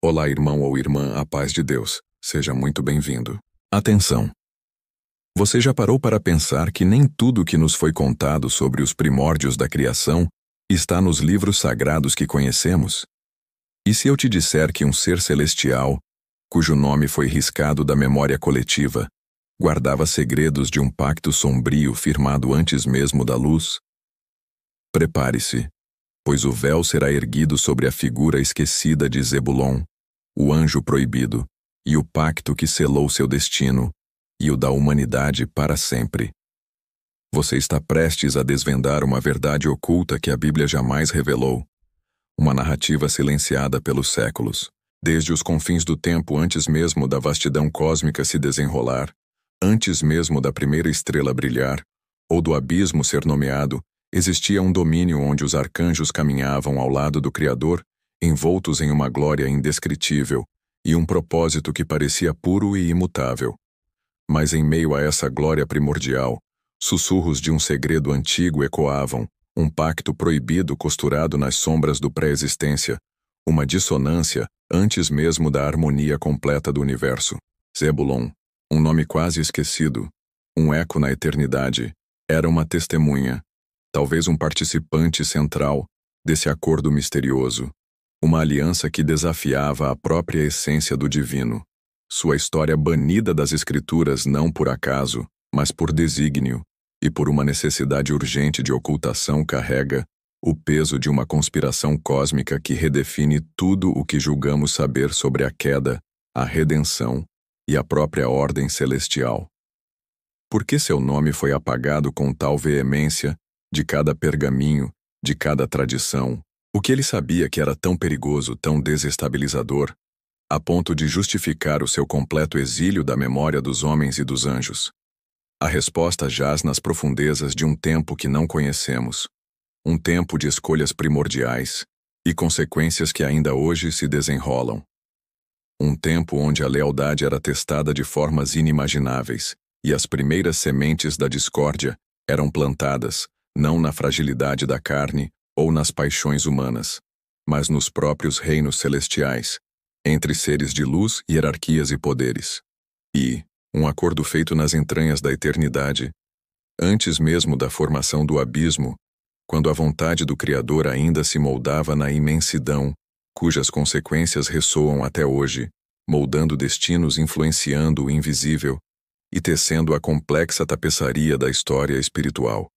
Olá, irmão ou irmã, a paz de Deus. Seja muito bem-vindo. Atenção! Você já parou para pensar que nem tudo que nos foi contado sobre os primórdios da criação está nos livros sagrados que conhecemos? E se eu te disser que um ser celestial, cujo nome foi riscado da memória coletiva, guardava segredos de um pacto sombrio firmado antes mesmo da luz? Prepare-se, pois o véu será erguido sobre a figura esquecida de Zebulon, o anjo proibido, e o pacto que selou seu destino, e o da humanidade para sempre. Você está prestes a desvendar uma verdade oculta que a Bíblia jamais revelou, uma narrativa silenciada pelos séculos. Desde os confins do tempo, antes mesmo da vastidão cósmica se desenrolar, antes mesmo da primeira estrela brilhar, ou do abismo ser nomeado, existia um domínio onde os arcanjos caminhavam ao lado do Criador, envoltos em uma glória indescritível, e um propósito que parecia puro e imutável. Mas em meio a essa glória primordial, sussurros de um segredo antigo ecoavam, um pacto proibido costurado nas sombras do pré-existência, uma dissonância antes mesmo da harmonia completa do universo. Zebulon, um nome quase esquecido, um eco na eternidade, era uma testemunha, talvez um participante central, desse acordo misterioso, uma aliança que desafiava a própria essência do divino. Sua história banida das escrituras não por acaso, mas por desígnio, e por uma necessidade urgente de ocultação carrega o peso de uma conspiração cósmica que redefine tudo o que julgamos saber sobre a queda, a redenção e a própria ordem celestial. Por que seu nome foi apagado com tal veemência de cada pergaminho, de cada tradição? O que ele sabia que era tão perigoso, tão desestabilizador, a ponto de justificar o seu completo exílio da memória dos homens e dos anjos? A resposta jaz nas profundezas de um tempo que não conhecemos, um tempo de escolhas primordiais e consequências que ainda hoje se desenrolam. Um tempo onde a lealdade era testada de formas inimagináveis e as primeiras sementes da discórdia eram plantadas, não na fragilidade da carne ou nas paixões humanas, mas nos próprios reinos celestiais, entre seres de luz, hierarquias e poderes. E um acordo feito nas entranhas da eternidade, antes mesmo da formação do abismo, quando a vontade do Criador ainda se moldava na imensidão, cujas consequências ressoam até hoje, moldando destinos, influenciando o invisível e tecendo a complexa tapeçaria da história espiritual.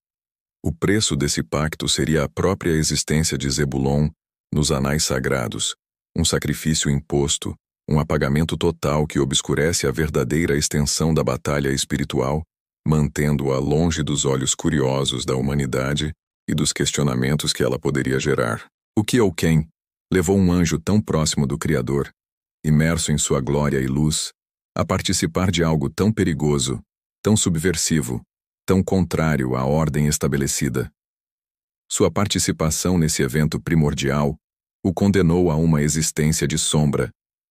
O preço desse pacto seria a própria existência de Zebulon nos anais sagrados, um sacrifício imposto, um apagamento total que obscurece a verdadeira extensão da batalha espiritual, mantendo-a longe dos olhos curiosos da humanidade e dos questionamentos que ela poderia gerar. O que ou quem levou um anjo tão próximo do Criador, imerso em sua glória e luz, a participar de algo tão perigoso, tão subversivo, tão contrário à ordem estabelecida? Sua participação nesse evento primordial o condenou a uma existência de sombra,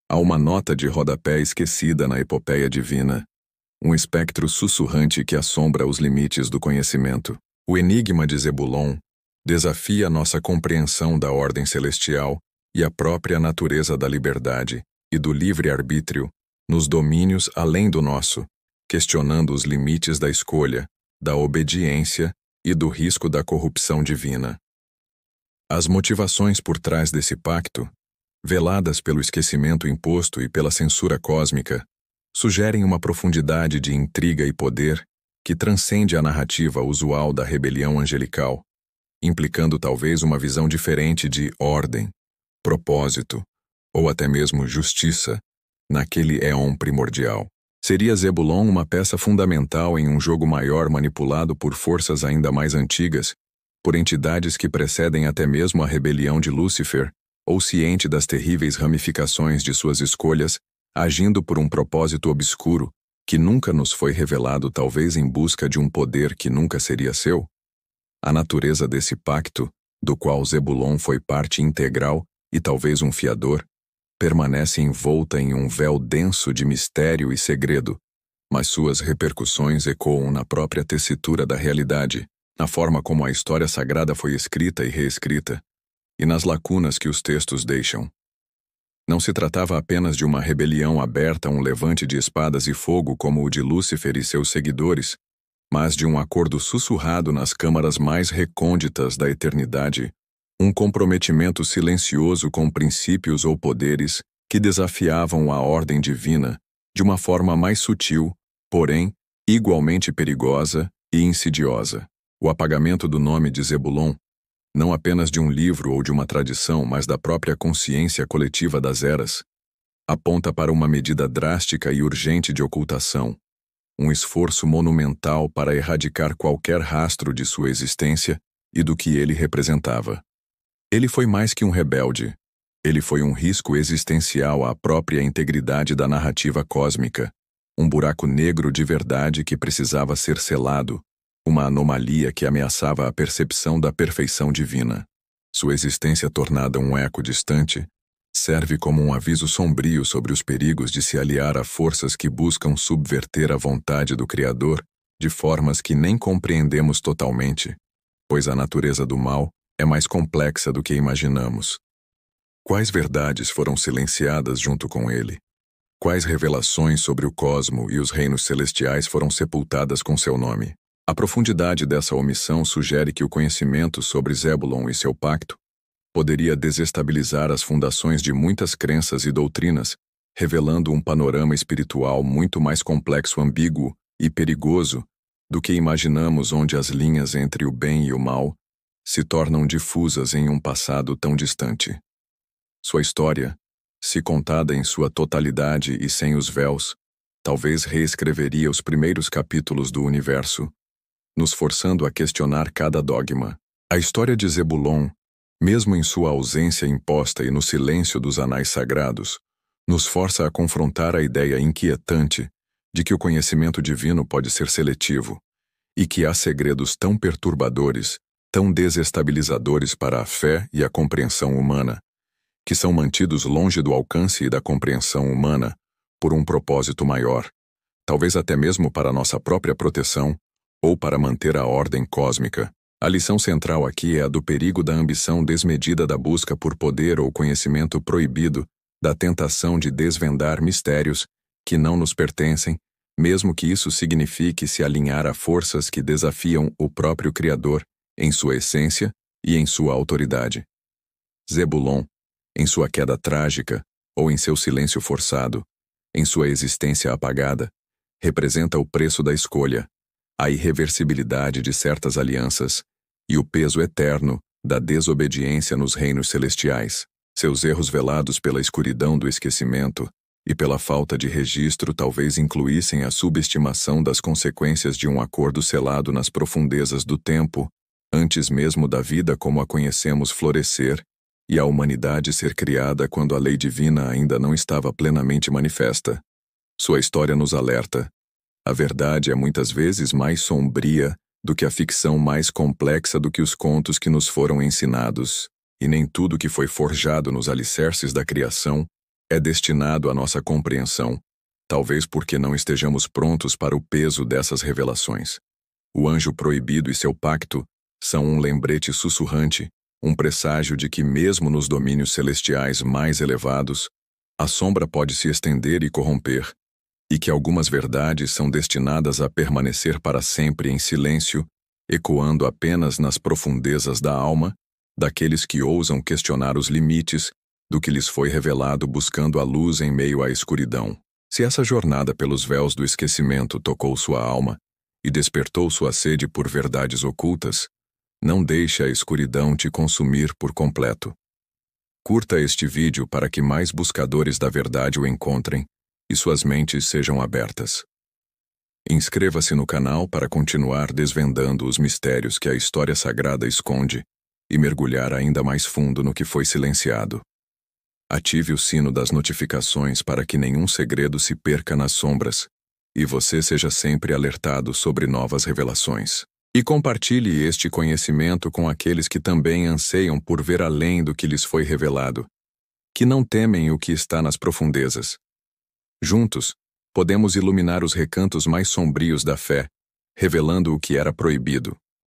a uma nota de rodapé esquecida na epopeia divina, um espectro sussurrante que assombra os limites do conhecimento. O enigma de Zebulon desafia nossa compreensão da ordem celestial e a própria natureza da liberdade e do livre-arbítrio nos domínios além do nosso, questionando os limites da escolha, da obediência e do risco da corrupção divina. As motivações por trás desse pacto, veladas pelo esquecimento imposto e pela censura cósmica, sugerem uma profundidade de intriga e poder que transcende a narrativa usual da rebelião angelical, implicando talvez uma visão diferente de ordem, propósito ou até mesmo justiça naquele éon primordial. Seria Zebulon uma peça fundamental em um jogo maior manipulado por forças ainda mais antigas, por entidades que precedem até mesmo a rebelião de Lúcifer, ou ciente das terríveis ramificações de suas escolhas, agindo por um propósito obscuro, que nunca nos foi revelado, talvez em busca de um poder que nunca seria seu? A natureza desse pacto, do qual Zebulon foi parte integral e talvez um fiador, permanece envolta em um véu denso de mistério e segredo, mas suas repercussões ecoam na própria tessitura da realidade, na forma como a história sagrada foi escrita e reescrita, e nas lacunas que os textos deixam. Não se tratava apenas de uma rebelião aberta a um levante de espadas e fogo como o de Lúcifer e seus seguidores, mas de um acordo sussurrado nas câmaras mais recônditas da eternidade, um comprometimento silencioso com princípios ou poderes que desafiavam a ordem divina de uma forma mais sutil, porém, igualmente perigosa e insidiosa. O apagamento do nome de Zebulon, não apenas de um livro ou de uma tradição, mas da própria consciência coletiva das eras, aponta para uma medida drástica e urgente de ocultação, um esforço monumental para erradicar qualquer rastro de sua existência e do que ele representava. Ele foi mais que um rebelde. Ele foi um risco existencial à própria integridade da narrativa cósmica, um buraco negro de verdade que precisava ser selado, uma anomalia que ameaçava a percepção da perfeição divina. Sua existência tornada um eco distante, serve como um aviso sombrio sobre os perigos de se aliar a forças que buscam subverter a vontade do Criador de formas que nem compreendemos totalmente, pois a natureza do mal é mais complexa do que imaginamos. Quais verdades foram silenciadas junto com ele? Quais revelações sobre o cosmo e os reinos celestiais foram sepultadas com seu nome? A profundidade dessa omissão sugere que o conhecimento sobre Zebulon e seu pacto poderia desestabilizar as fundações de muitas crenças e doutrinas, revelando um panorama espiritual muito mais complexo, ambíguo e perigoso do que imaginamos, onde as linhas entre o bem e o mal se tornam difusas em um passado tão distante. Sua história, se contada em sua totalidade e sem os véus, talvez reescreveria os primeiros capítulos do universo, nos forçando a questionar cada dogma. A história de Zebulon, mesmo em sua ausência imposta e no silêncio dos anais sagrados, nos força a confrontar a ideia inquietante de que o conhecimento divino pode ser seletivo e que há segredos tão perturbadores, tão desestabilizadores para a fé e a compreensão humana, que são mantidos longe do alcance e da compreensão humana por um propósito maior, talvez até mesmo para nossa própria proteção ou para manter a ordem cósmica. A lição central aqui é a do perigo da ambição desmedida, da busca por poder ou conhecimento proibido, da tentação de desvendar mistérios que não nos pertencem, mesmo que isso signifique se alinhar a forças que desafiam o próprio Criador em sua essência e em sua autoridade. Zebulon, em sua queda trágica ou em seu silêncio forçado, em sua existência apagada, representa o preço da escolha, a irreversibilidade de certas alianças e o peso eterno da desobediência nos reinos celestiais. Seus erros velados pela escuridão do esquecimento e pela falta de registro talvez incluíssem a subestimação das consequências de um acordo selado nas profundezas do tempo, antes mesmo da vida como a conhecemos florescer e a humanidade ser criada quando a lei divina ainda não estava plenamente manifesta. Sua história nos alerta. A verdade é muitas vezes mais sombria do que a ficção, mais complexa do que os contos que nos foram ensinados, e nem tudo que foi forjado nos alicerces da criação é destinado à nossa compreensão, talvez porque não estejamos prontos para o peso dessas revelações. O anjo proibido e seu pacto são um lembrete sussurrante, um presságio de que mesmo nos domínios celestiais mais elevados, a sombra pode se estender e corromper, e que algumas verdades são destinadas a permanecer para sempre em silêncio, ecoando apenas nas profundezas da alma daqueles que ousam questionar os limites do que lhes foi revelado, buscando a luz em meio à escuridão. Se essa jornada pelos véus do esquecimento tocou sua alma e despertou sua sede por verdades ocultas, não deixe a escuridão te consumir por completo. Curta este vídeo para que mais buscadores da verdade o encontrem e suas mentes sejam abertas. Inscreva-se no canal para continuar desvendando os mistérios que a história sagrada esconde e mergulhar ainda mais fundo no que foi silenciado. Ative o sino das notificações para que nenhum segredo se perca nas sombras e você seja sempre alertado sobre novas revelações. E compartilhe este conhecimento com aqueles que também anseiam por ver além do que lhes foi revelado, que não temem o que está nas profundezas. Juntos, podemos iluminar os recantos mais sombrios da fé, revelando o que era proibido.